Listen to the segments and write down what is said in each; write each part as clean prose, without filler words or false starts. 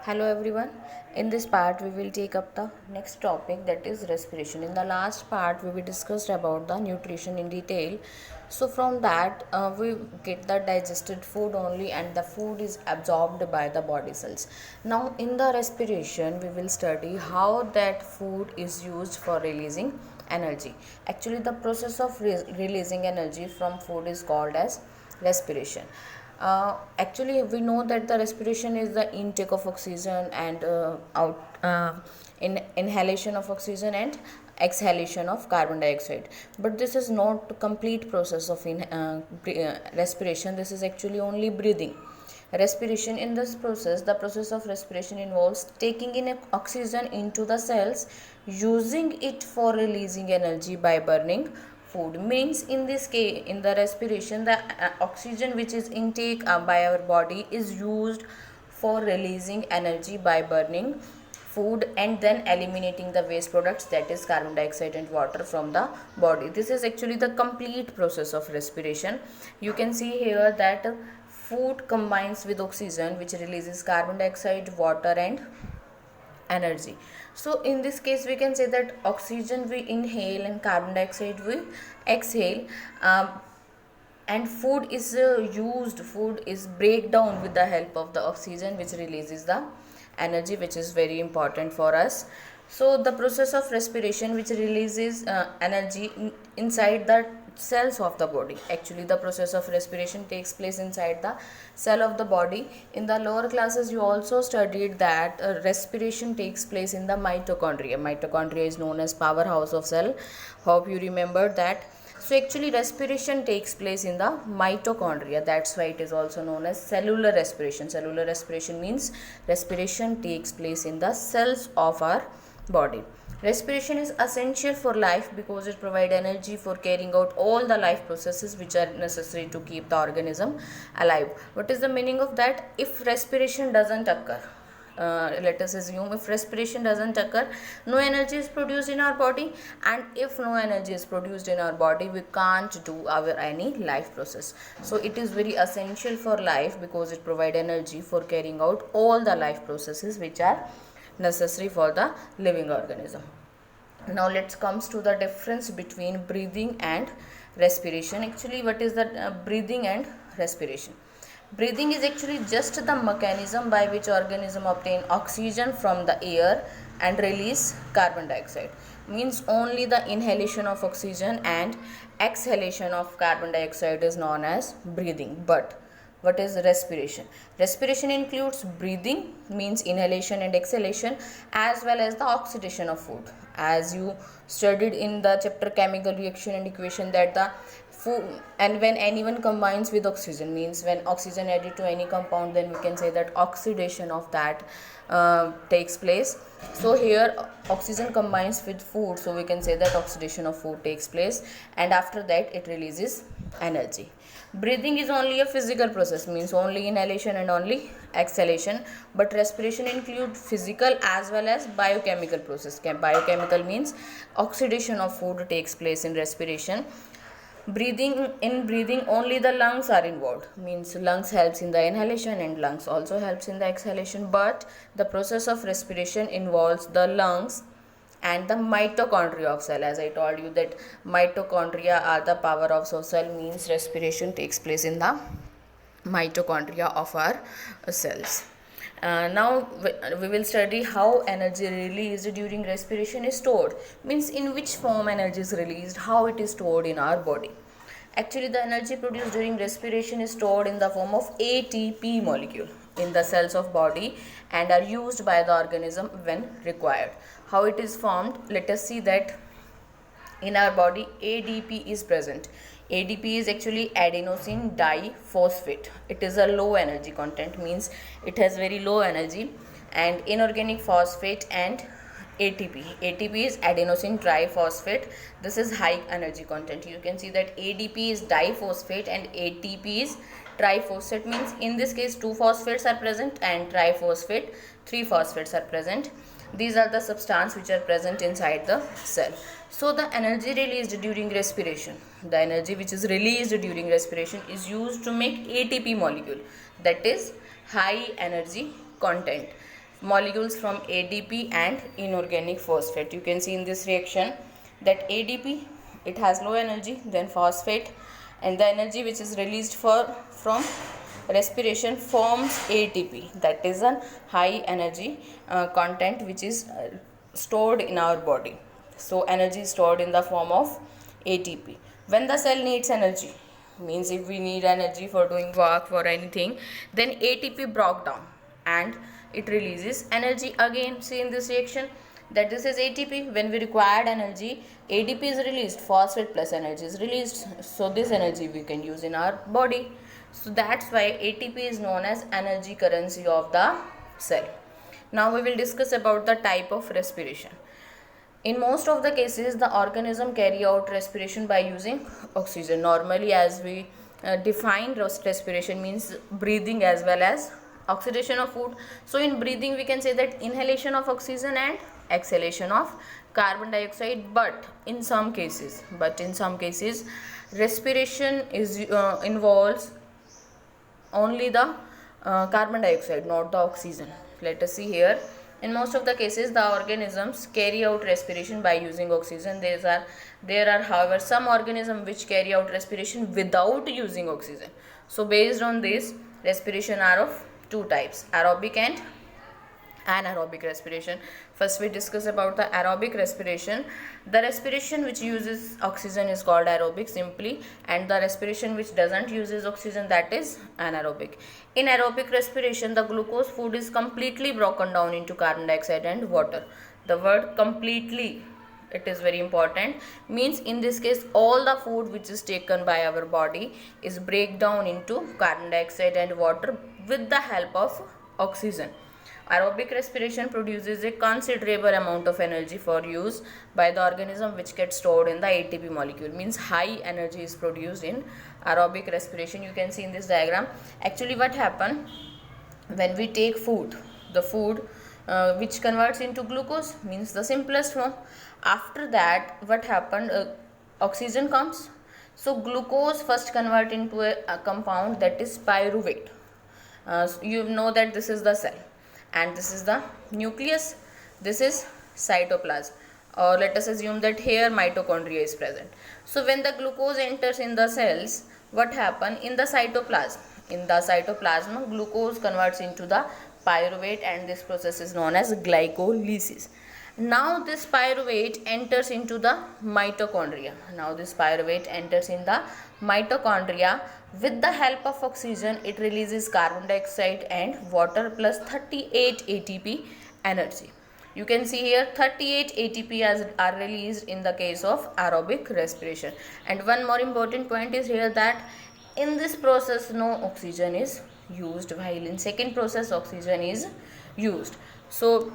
Hello everyone. In this part, we will take up the next topic, that is respiration. In the last part, we discussed about the nutrition in detail. So from that, we get the digested food only, and the food is absorbed by the body cells. Now, in the respiration, we will study how that food is used for releasing energy. Actually, the process of releasing energy from food is called as respiration. Actually, we know that the respiration is the intake of oxygen and inhalation of oxygen and exhalation of carbon dioxide. But this is not complete process of respiration. This is actually only breathing. Respiration, in this process, the process of respiration involves taking in oxygen into the cells, using it for releasing energy by burning food. Means in this case, in the respiration, the oxygen which is intake by our body is used for releasing energy by burning food and then eliminating the waste products, that is carbon dioxide and water, from the body. This is actually the complete process of respiration. You can see here that food combines with oxygen, which releases carbon dioxide, water and energy. So in this case, we can say that oxygen we inhale and carbon dioxide we exhale. And food is food is break down with the help of the oxygen, which releases the energy, which is very important for us. So the process of respiration, which releases energy inside the cells of the body. Actually, the process of respiration takes place inside the cell of the body. In the lower classes, you also studied that respiration takes place in the mitochondria. Mitochondria is known as powerhouse of cell. Hope you remember that. So actually, respiration takes place in the mitochondria. That's why it is also known as cellular respiration. Cellular respiration means respiration takes place in the cells of our body. Respiration is essential for life because it provides energy for carrying out all the life processes which are necessary to keep the organism alive. What is the meaning of that? If respiration doesn't occur, let us assume if respiration doesn't occur, no energy is produced in our body, and if no energy is produced in our body, we can't do our any life process. So it is very essential for life because it provides energy for carrying out all the life processes which are necessary for the living organism. Now let's comes to the difference between breathing and respiration. Actually, what is the breathing and respiration? Breathing is actually just the mechanism by which organism obtain oxygen from the air and release carbon dioxide. Means only the inhalation of oxygen and exhalation of carbon dioxide is known as breathing. But what is respiration? Respiration includes breathing, means inhalation and exhalation, as well as the oxidation of food. As you studied in the chapter chemical reaction and equation, that the food, and when anyone combines with oxygen, means when oxygen added to any compound, then we can say that oxidation of that takes place. So here oxygen combines with food, so we can say that oxidation of food takes place, and after that it releases energy. Breathing is only a physical process, means only inhalation and only exhalation, but respiration include physical as well as biochemical process. Biochemical means oxidation of food takes place in respiration. Breathing only the lungs are involved, means lungs helps in the inhalation and lungs also helps in the exhalation, but the process of respiration involves the lungs and the mitochondria of cell. As I told you that mitochondria are the powerhouse of cell, means respiration takes place in the mitochondria of our cells. Now we will study how energy released during respiration is stored, means in which form energy is released, how it is stored in our body. Actually, the energy produced during respiration is stored in the form of ATP molecule in the cells of body and are used by the organism when required. How it is formed? Let us see that in our body ADP is present. ADP is actually adenosine diphosphate. It is a low energy content, means it has very low energy, and inorganic phosphate and ATP. ATP is adenosine triphosphate. This is high energy content. You can see that ADP is diphosphate and ATP is triphosphate, means in this case 2 phosphates are present and triphosphate 3 phosphates are present. These are the substances which are present inside the cell. So the energy released during respiration, the energy which is released during respiration is used to make ATP molecule, that is high energy content. molecules from ADP and inorganic phosphate. You can see in this reaction that ADP, it has low energy, then phosphate, and the energy which is released from respiration forms ATP, that is a high energy content which is stored in our body. So energy is stored in the form of ATP. When the cell needs energy, means if we need energy for doing work, for anything, then ATP broke down and it releases energy again. See in this reaction that this is ATP. When we required energy, ADP is released, phosphate plus energy is released, so this energy we can use in our body. So that's why ATP is known as energy currency of the cell. Now we will discuss about the type of respiration. In most of the cases, the organism carry out respiration by using oxygen. Normally, as we define respiration means breathing as well as oxidation of food. So in breathing we can say that inhalation of oxygen and exhalation of carbon dioxide, but in some cases respiration is involves only the carbon dioxide, not the oxygen. Let us see here. In most of the cases, the organisms carry out respiration by using oxygen. There are however some organisms which carry out respiration without using oxygen. So based on this, respiration are of two types, aerobic and anaerobic respiration. First we discuss about the aerobic respiration. The respiration which uses oxygen is called aerobic simply, and the respiration which doesn't uses oxygen, that is anaerobic. In aerobic respiration, the glucose food is completely broken down into carbon dioxide and water. The word completely, it is very important, means in this case all the food which is taken by our body is break down into carbon dioxide and water with the help of oxygen. Aerobic respiration produces a considerable amount of energy for use by the organism, which gets stored in the ATP molecule. Means high energy is produced in aerobic respiration. You can see in this diagram. Actually what happen when we take food, the food which converts into glucose, means the simplest form. After that what happened, oxygen comes. So glucose first convert into a compound, that is pyruvate. So you know that this is the cell and this is the nucleus, this is cytoplasm, or let us assume that here mitochondria is present. So when the glucose enters in the cells, what happen in the cytoplasm? In the cytoplasm, glucose converts into the pyruvate, and this process is known as glycolysis. Now this pyruvate enters into the mitochondria. With the help of oxygen, it releases carbon dioxide and water plus 38 ATP energy. You can see here 38 ATP are released in the case of aerobic respiration. And one more important point is here that in this process no oxygen is used, while in second process oxygen is used. So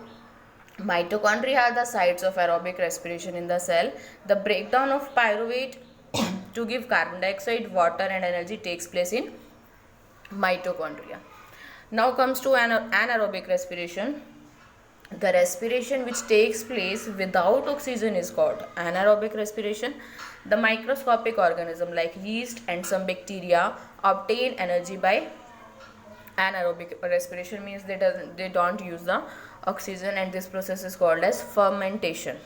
mitochondria are the sites of aerobic respiration in the cell. The breakdown of pyruvate to give carbon dioxide, water and energy takes place in mitochondria. Now comes to anaerobic respiration. The respiration which takes place without oxygen is called anaerobic respiration. The microscopic organism like yeast and some bacteria obtain energy by anaerobic respiration, means they don't use the oxygen, and this process is called as fermentation.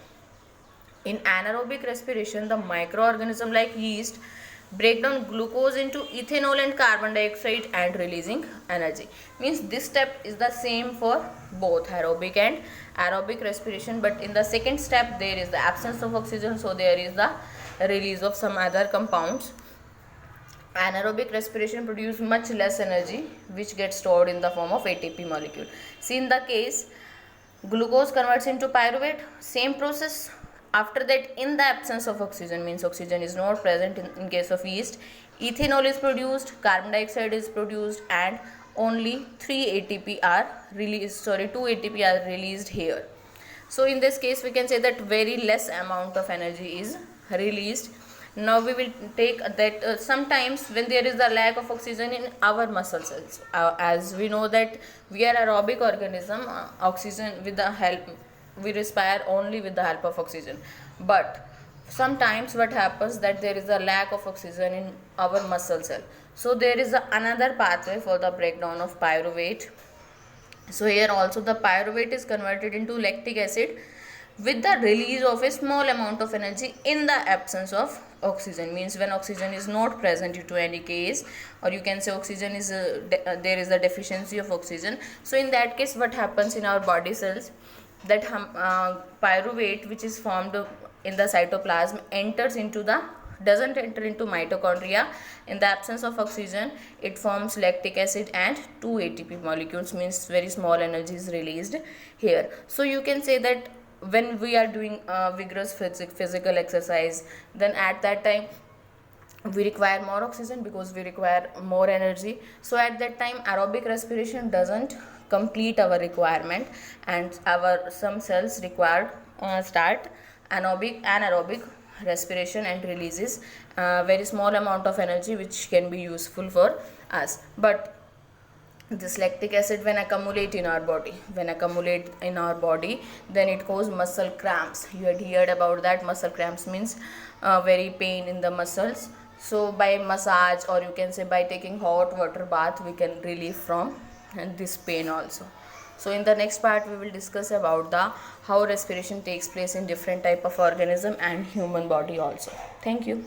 In anaerobic respiration, the microorganism like yeast break down glucose into ethanol and carbon dioxide and releasing energy. Means this step is the same for both aerobic and aerobic respiration, but in the second step there is the absence of oxygen, so there is the release of some other compounds. Anaerobic respiration produces much less energy, which gets stored in the form of ATP molecule. See in the case glucose converts into pyruvate, same process. After that, in the absence of oxygen, means oxygen is not present in case of yeast, ethanol is produced, carbon dioxide is produced, and only 2 ATP are released here. So in this case we can say that very less amount of energy is released. Now we will take that sometimes when there is a lack of oxygen in our muscle cells, as we know that we are aerobic organism, oxygen with the help, we respire only with the help of oxygen, but sometimes what happens that there is a lack of oxygen in our muscle cell. So there is another pathway for the breakdown of pyruvate, So here also the pyruvate is converted into lactic acid with the release of a small amount of energy in the absence of oxygen. Means when oxygen is not present due to any case, or you can say oxygen is there is a deficiency of oxygen. So in that case, what happens in our body cells, that pyruvate which is formed in the cytoplasm enters into the doesn't enter into mitochondria. In the absence of oxygen, it forms lactic acid and 2 ATP molecules, means very small energy is released here. So you can say that when we are doing vigorous physical exercise, then at that time we require more oxygen because we require more energy. So at that time aerobic respiration doesn't complete our requirement, and our some cells required start anaerobic respiration and releases very small amount of energy which can be useful for us. But this lactic acid when accumulate in our body, then it causes muscle cramps. You had heard about that. Muscle cramps means very pain in the muscles. So by massage, or you can say by taking hot water bath, we can relieve from this pain also. So in the next part we will discuss about the how respiration takes place in different type of organism and human body also. Thank you.